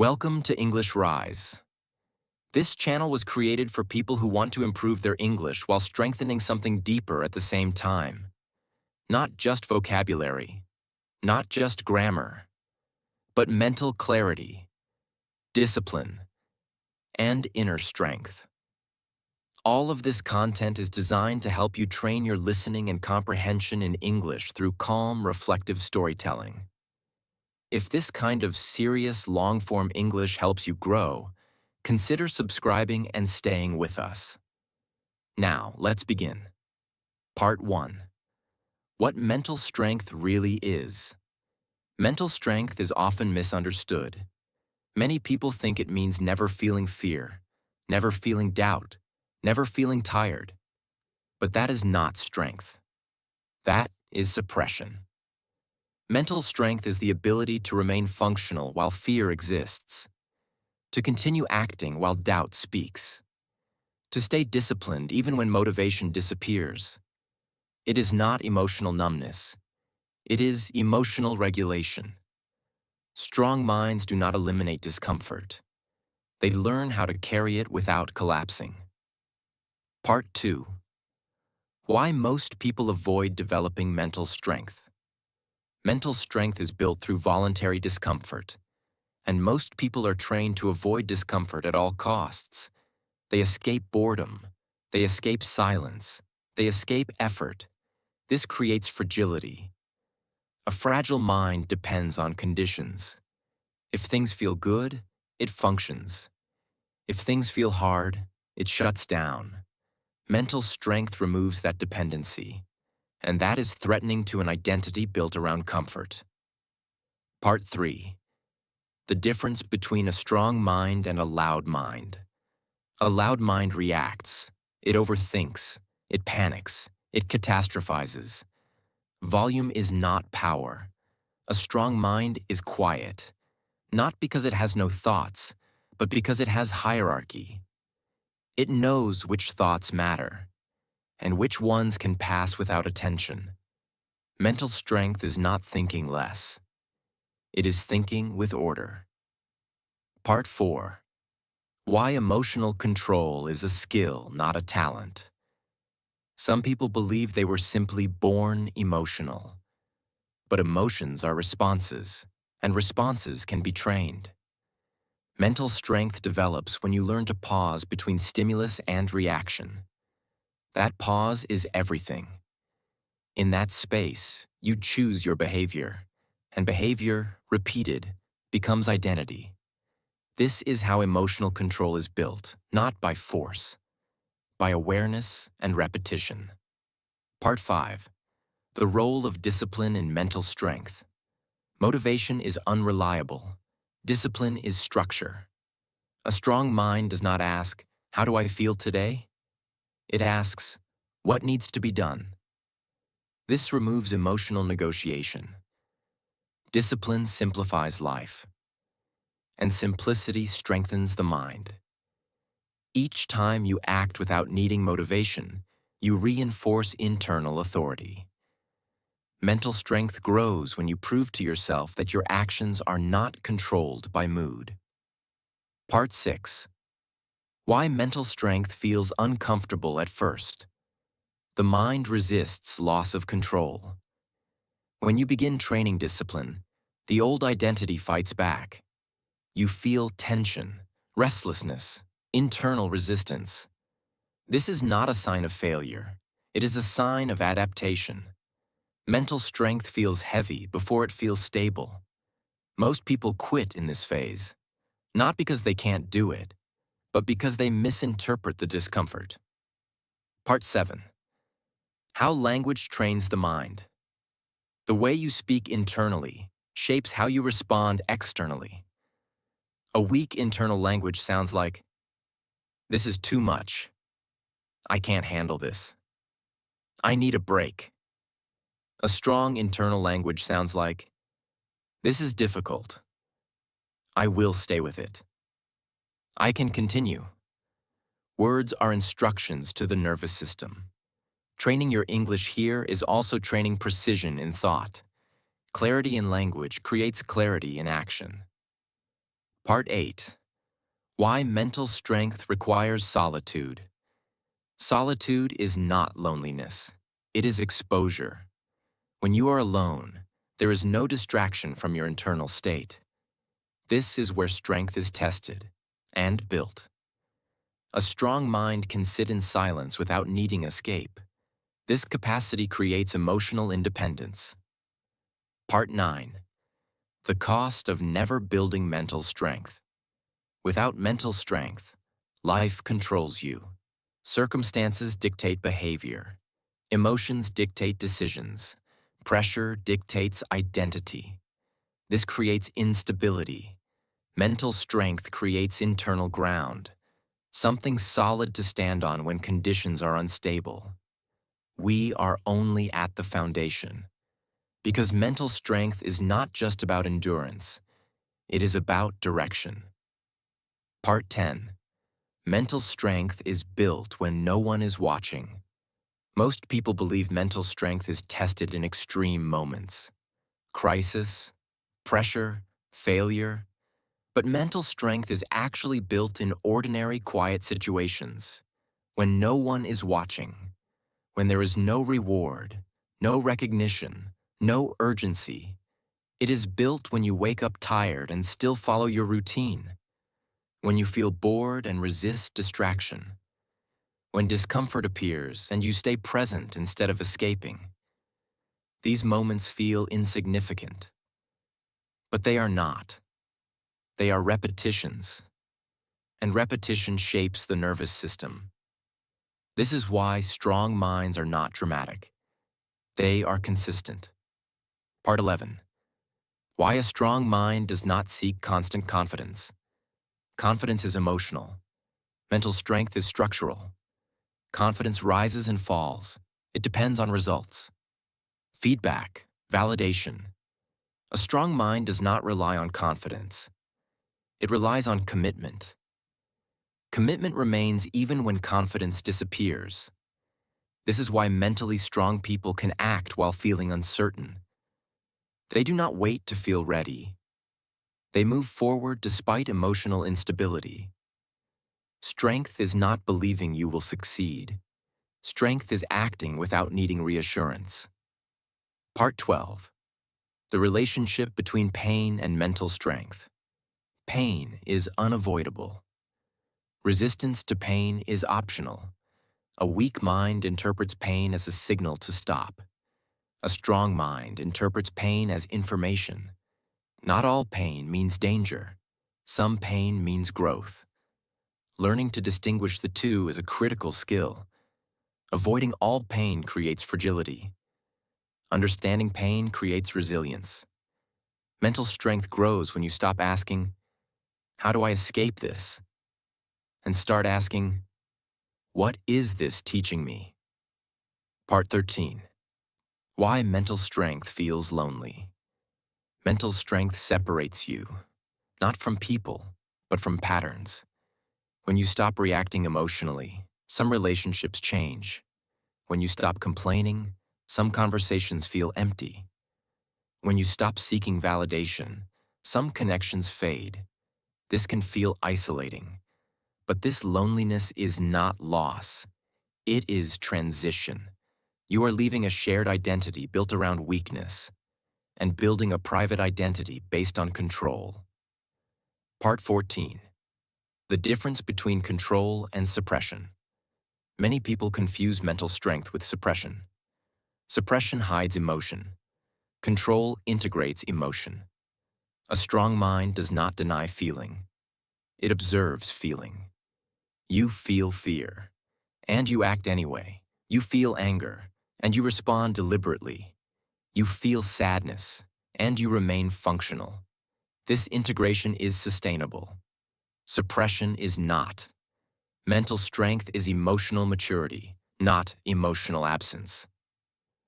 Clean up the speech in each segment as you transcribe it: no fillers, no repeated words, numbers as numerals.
Welcome to English Rise. This channel was created for people who want to improve their English while strengthening something deeper at the same time. Not just vocabulary, not just grammar, but mental clarity, discipline, and inner strength. All of this content is designed to help you train your listening and comprehension in English through calm, reflective storytelling. If this kind of serious, long-form English helps you grow, consider subscribing and staying with us. Now, let's begin. Part 1. What mental strength really is. Mental strength is often misunderstood. Many people think it means never feeling fear, never feeling doubt, never feeling tired. But that is not strength. That is suppression. Mental strength is the ability to remain functional while fear exists, to continue acting while doubt speaks, to stay disciplined even when motivation disappears. It is not emotional numbness. It is emotional regulation. Strong minds do not eliminate discomfort. They learn how to carry it without collapsing. Part 2. Why most people avoid developing mental strength. Mental strength is built through voluntary discomfort, and most people are trained to avoid discomfort at all costs. They escape boredom. They escape silence. They escape effort. This creates fragility. A fragile mind depends on conditions. If things feel good, it functions. If things feel hard, it shuts down. Mental strength removes that dependency, and that is threatening to an identity built around comfort. Part 3. The difference between a strong mind and a loud mind. A loud mind reacts. It overthinks. It panics. It catastrophizes. Volume is not power. A strong mind is quiet, not because it has no thoughts, but because it has hierarchy. It knows which thoughts matter, and which ones can pass without attention. Mental strength is not thinking less. It is thinking with order. Part 4. Why emotional control is a skill, not a talent. Some people believe they were simply born emotional. But emotions are responses, and responses can be trained. Mental strength develops when you learn to pause between stimulus and reaction. That pause is everything. In that space, you choose your behavior, and behavior, repeated, becomes identity. This is how emotional control is built, not by force, by awareness and repetition. Part 5. The role of discipline in mental strength. Motivation is unreliable. Discipline is structure. A strong mind does not ask, "How do I feel today?" It asks, "What needs to be done?" This removes emotional negotiation. Discipline simplifies life, and simplicity strengthens the mind. Each time you act without needing motivation, you reinforce internal authority. Mental strength grows when you prove to yourself that your actions are not controlled by mood. Part 6. Why mental strength feels uncomfortable at first. The mind resists loss of control. When you begin training discipline, the old identity fights back. You feel tension, restlessness, internal resistance. This is not a sign of failure. It is a sign of adaptation. Mental strength feels heavy before it feels stable. Most people quit in this phase, not because they can't do it, but because they misinterpret the discomfort. Part 7. How language trains the mind. The way you speak internally shapes how you respond externally. A weak internal language sounds like, "This is too much. I can't handle this. I need a break." A strong internal language sounds like, "This is difficult. I will stay with it. I can continue." Words are instructions to the nervous system. Training your English here is also training precision in thought. Clarity in language creates clarity in action. Part 8. Why mental strength requires solitude. Solitude is not loneliness. It is exposure. When you are alone, there is no distraction from your internal state. This is where strength is tested and built. A strong mind can sit in silence without needing escape. This capacity creates emotional independence. Part 9. The cost of never building mental strength. Without mental strength, life controls you. Circumstances dictate behavior. Emotions dictate decisions. Pressure dictates identity. This creates instability. Mental strength creates internal ground, something solid to stand on when conditions are unstable. We are only at the foundation. Because mental strength is not just about endurance, it is about direction. Part 10. Mental strength is built when no one is watching. Most people believe mental strength is tested in extreme moments. Crisis, pressure, failure. But mental strength is actually built in ordinary, quiet situations. When no one is watching. When there is no reward, no recognition, no urgency. It is built when you wake up tired and still follow your routine. When you feel bored and resist distraction. When discomfort appears and you stay present instead of escaping. These moments feel insignificant. But they are not. They are repetitions. And repetition shapes the nervous system. This is why strong minds are not dramatic. They are consistent. Part 11. Why a strong mind does not seek constant confidence. Confidence is emotional. Mental strength is structural. Confidence rises and falls. It depends on results. Feedback, validation. A strong mind does not rely on confidence. It relies on commitment. Commitment remains even when confidence disappears. This is why mentally strong people can act while feeling uncertain. They do not wait to feel ready. They move forward despite emotional instability. Strength is not believing you will succeed. Strength is acting without needing reassurance. Part 12. The relationship between pain and mental strength. Pain is unavoidable. Resistance to pain is optional. A weak mind interprets pain as a signal to stop. A strong mind interprets pain as information. Not all pain means danger. Some pain means growth. Learning to distinguish the two is a critical skill. Avoiding all pain creates fragility. Understanding pain creates resilience. Mental strength grows when you stop asking, "How do I escape this?" and start asking, "What is this teaching me?" Part 13. Why mental strength feels lonely. Mental strength separates you, not from people, but from patterns. When you stop reacting emotionally, some relationships change. When you stop complaining, some conversations feel empty. When you stop seeking validation, some connections fade. This can feel isolating. But this loneliness is not loss. It is transition. You are leaving a shared identity built around weakness and building a private identity based on control. Part 14. The difference between control and suppression. Many people confuse mental strength with suppression. Suppression hides emotion. Control integrates emotion. A strong mind does not deny feeling. It observes feeling. You feel fear, and you act anyway. You feel anger, and you respond deliberately. You feel sadness, and you remain functional. This integration is sustainable. Suppression is not. Mental strength is emotional maturity, not emotional absence.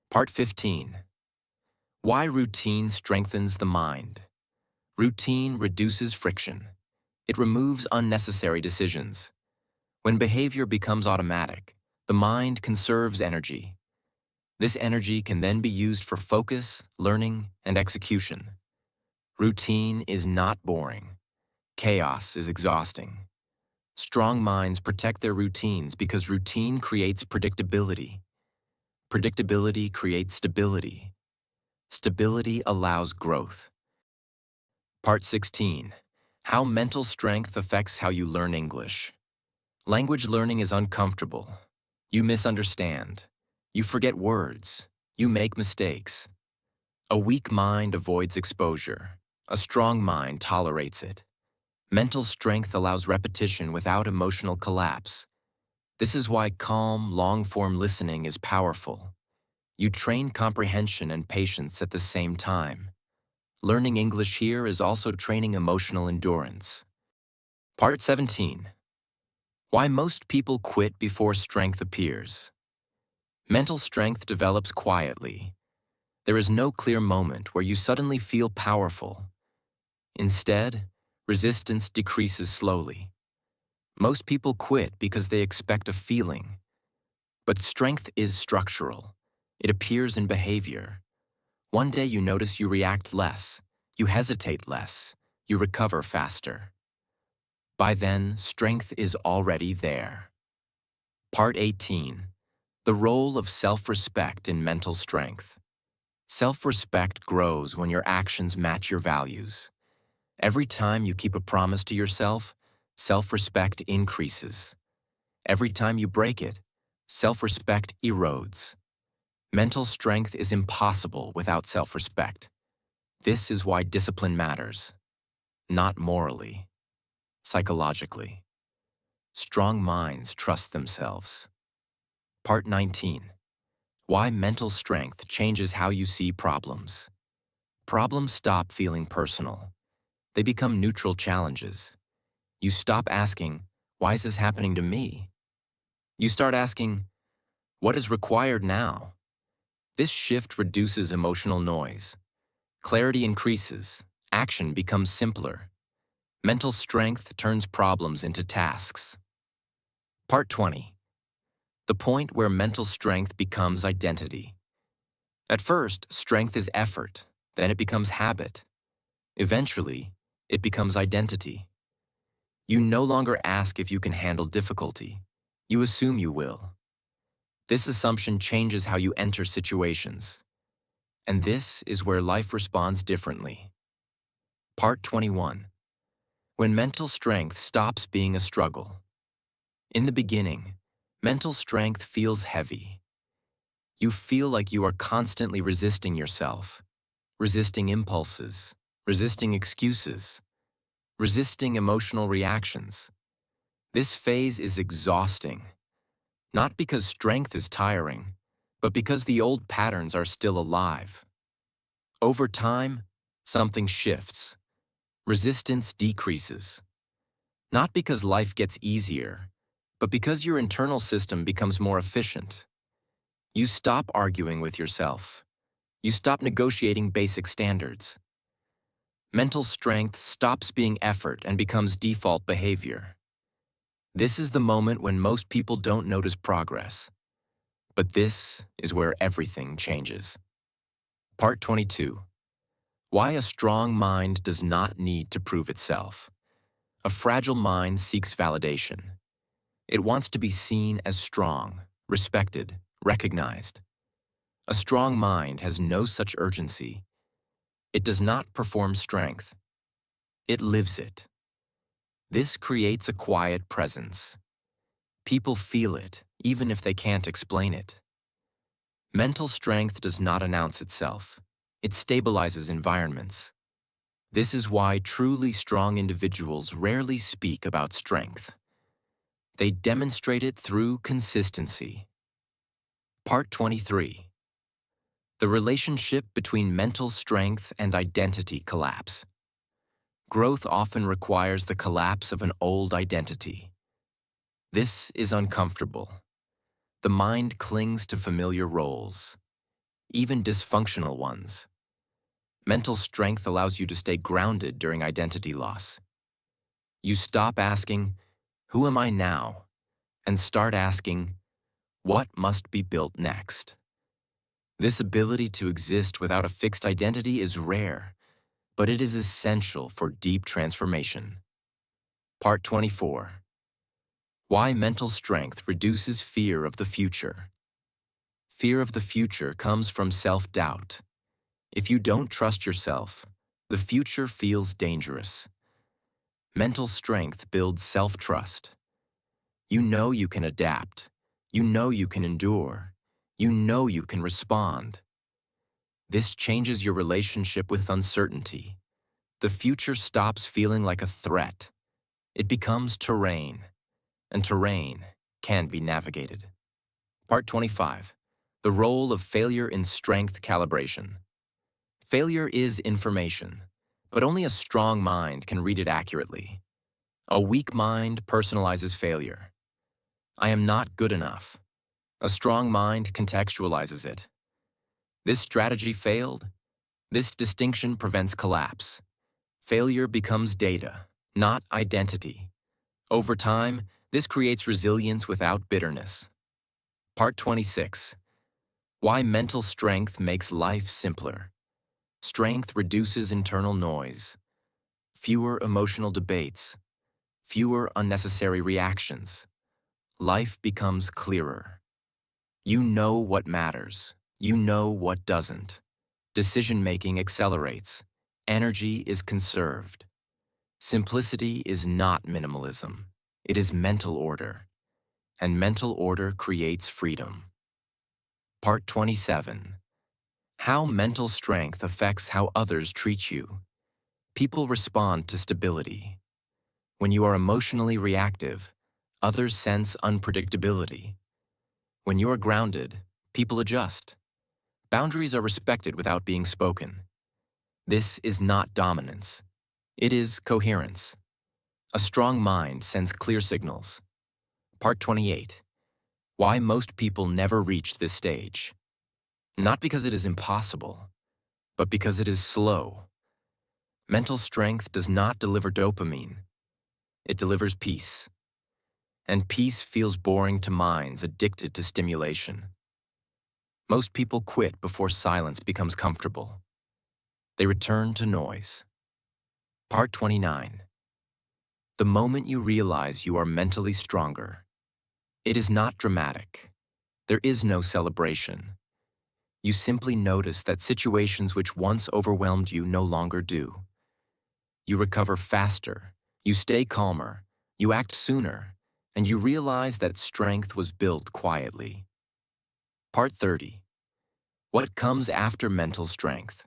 Part 15. Why routine strengthens the mind. Routine reduces friction. It removes unnecessary decisions. When behavior becomes automatic, the mind conserves energy. This energy can then be used for focus, learning, and execution. Routine is not boring. Chaos is exhausting. Strong minds protect their routines because routine creates predictability. Predictability creates stability. Stability allows growth. Part 16. How mental strength affects how you learn English. Language learning is uncomfortable. You misunderstand. You forget words. You make mistakes. A weak mind avoids exposure. A strong mind tolerates it. Mental strength allows repetition without emotional collapse. This is why calm, long-form listening is powerful. You train comprehension and patience at the same time. Learning English here is also training emotional endurance. Part 17. Why most people quit before strength appears. Mental strength develops quietly. There is no clear moment where you suddenly feel powerful. Instead, resistance decreases slowly. Most people quit because they expect a feeling. But strength is structural. It appears in behavior. One day you notice you react less, you hesitate less, you recover faster. By then, strength is already there. Part 18. The role of self-respect in mental strength. Self-respect grows when your actions match your values. Every time you keep a promise to yourself, self-respect increases. Every time you break it, self-respect erodes. Mental strength is impossible without self-respect. This is why discipline matters. Not morally, psychologically. Strong minds trust themselves. Part 19. Why mental strength changes how you see problems. Problems stop feeling personal. They become neutral challenges. You stop asking, why is this happening to me? You start asking, what is required now? This shift reduces emotional noise. Clarity increases. Action becomes simpler. Mental strength turns problems into tasks. Part 20. The point where mental strength becomes identity. At first, strength is effort. Then it becomes habit. Eventually, it becomes identity. You no longer ask if you can handle difficulty. You assume you will. This assumption changes how you enter situations. And this is where life responds differently. Part 21. When mental strength stops being a struggle. In the beginning, mental strength feels heavy. You feel like you are constantly resisting yourself, resisting impulses, resisting excuses, resisting emotional reactions. This phase is exhausting, not because strength is tiring, but because the old patterns are still alive. Over time, something shifts. Resistance decreases. Not because life gets easier, but because your internal system becomes more efficient. You stop arguing with yourself. You stop negotiating basic standards. Mental strength stops being effort and becomes default behavior. This is the moment when most people don't notice progress. But this is where everything changes. Part 22. Why a strong mind does not need to prove itself. A fragile mind seeks validation. It wants to be seen as strong, respected, recognized. A strong mind has no such urgency. It does not perform strength. It lives it. This creates a quiet presence. People feel it, even if they can't explain it. Mental strength does not announce itself. It stabilizes environments. This is why truly strong individuals rarely speak about strength. They demonstrate it through consistency. Part 23. The relationship between mental strength and identity collapse. Growth often requires the collapse of an old identity. This is uncomfortable. The mind clings to familiar roles, even dysfunctional ones. Mental strength allows you to stay grounded during identity loss. You stop asking, who am I now? And start asking, what must be built next? This ability to exist without a fixed identity is rare, but it is essential for deep transformation. Part 24. Why mental strength reduces fear of the future. Fear of the future comes from self-doubt. If you don't trust yourself, the future feels dangerous. Mental strength builds self-trust. You know you can adapt. You know you can endure. You know you can respond. This changes your relationship with uncertainty. The future stops feeling like a threat. It becomes terrain, and terrain can be navigated. Part 25. The role of failure in strength calibration. Failure is information, but only a strong mind can read it accurately. A weak mind personalizes failure. I am not good enough. A strong mind contextualizes it. This strategy failed. This distinction prevents collapse. Failure becomes data, not identity. Over time, this creates resilience without bitterness. Part 26. Why mental strength makes life simpler. Strength reduces internal noise. Fewer emotional debates. Fewer unnecessary reactions. Life becomes clearer. You know what matters. You know what doesn't. Decision-making accelerates. Energy is conserved. Simplicity is not minimalism. It is mental order. And mental order creates freedom. Part 27. How mental strength affects how others treat you. People respond to stability. When you are emotionally reactive, others sense unpredictability. When you are grounded, people adjust. Boundaries are respected without being spoken. This is not dominance. It is coherence. A strong mind sends clear signals. Part 28. Why most people never reach this stage. Not because it is impossible, but because it is slow. Mental strength does not deliver dopamine. It delivers peace. And peace feels boring to minds addicted to stimulation. Most people quit before silence becomes comfortable. They return to noise. Part 29. The moment you realize you are mentally stronger. It is not dramatic. There is no celebration. You simply notice that situations which once overwhelmed you no longer do. You recover faster, you stay calmer, you act sooner, and you realize that strength was built quietly. Part 30. What comes after mental strength?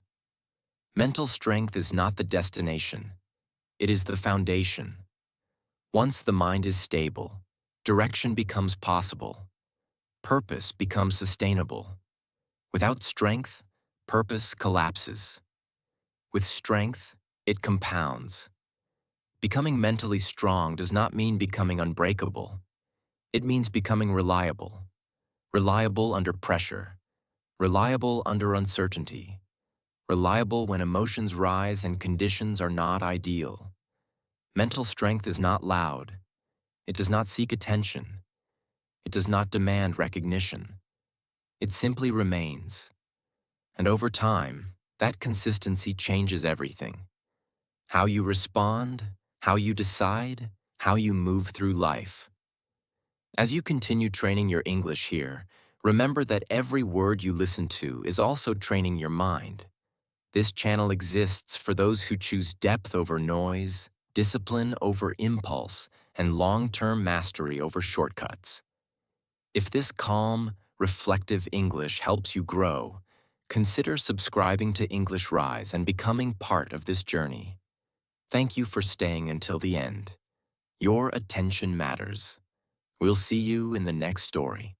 Mental strength is not the destination. It is the foundation. Once the mind is stable, direction becomes possible. Purpose becomes sustainable. Without strength, purpose collapses. With strength, it compounds. Becoming mentally strong does not mean becoming unbreakable. It means becoming reliable. Reliable under pressure. Reliable under uncertainty. Reliable when emotions rise and conditions are not ideal. Mental strength is not loud. It does not seek attention. It does not demand recognition. It simply remains. And over time, that consistency changes everything. How you respond, how you decide, how you move through life. As you continue training your English here, remember that every word you listen to is also training your mind. This channel exists for those who choose depth over noise, discipline over impulse, and long-term mastery over shortcuts. If this calm, reflective English helps you grow, consider subscribing to English Rise and becoming part of this journey. Thank you for staying until the end. Your attention matters. We'll see you in the next story.